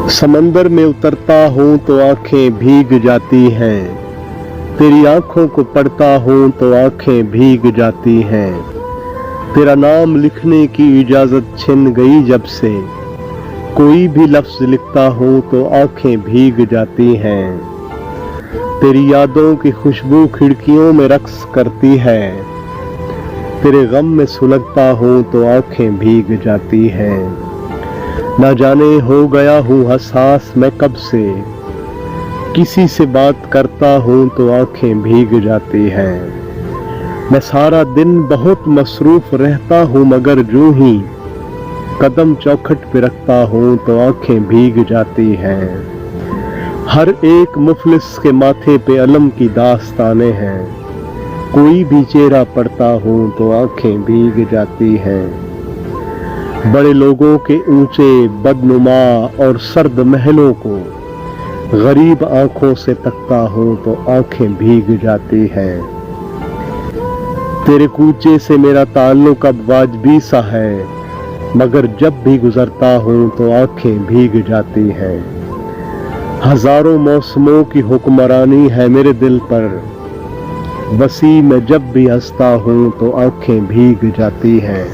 समंदर में उतरता हूँ तो आंखें भीग जाती हैं, तेरी आंखों को पढ़ता हूँ तो आंखें भीग जाती हैं। तेरा नाम लिखने की इजाजत छिन गई जब से, कोई भी लफ्ज लिखता हूँ तो आंखें भीग जाती हैं। तेरी यादों की खुशबू खिड़कियों में रक्स करती है, तेरे गम में सुलगता हूँ तो आंखें भीग जाती हैं। ना जाने हो गया हूँ हसास मैं कब से, किसी से बात करता हूँ तो आंखें भीग जाती हैं। मैं सारा दिन बहुत मसरूफ रहता हूँ मगर यूं ही कदम चौखट पे रखता हूँ तो आंखें भीग जाती हैं। हर एक मुफलिस के माथे पे अलम की दास्तानें हैं, कोई भी चेहरा पढ़ता हूँ तो आंखें भीग जाती हैं। बड़े लोगों के ऊंचे बदनुमा और सर्द महलों को गरीब आंखों से तकता हूँ तो आंखें भीग जाती हैं। तेरे कूचे से मेरा ताल्लुक अब वाजबी सा है, मगर जब भी गुजरता हूँ तो आंखें भीग जाती हैं। हजारों मौसमों की हुक्मरानी है मेरे दिल पर, वसी में जब भी हंसता हूँ तो आंखें भीग जाती हैं।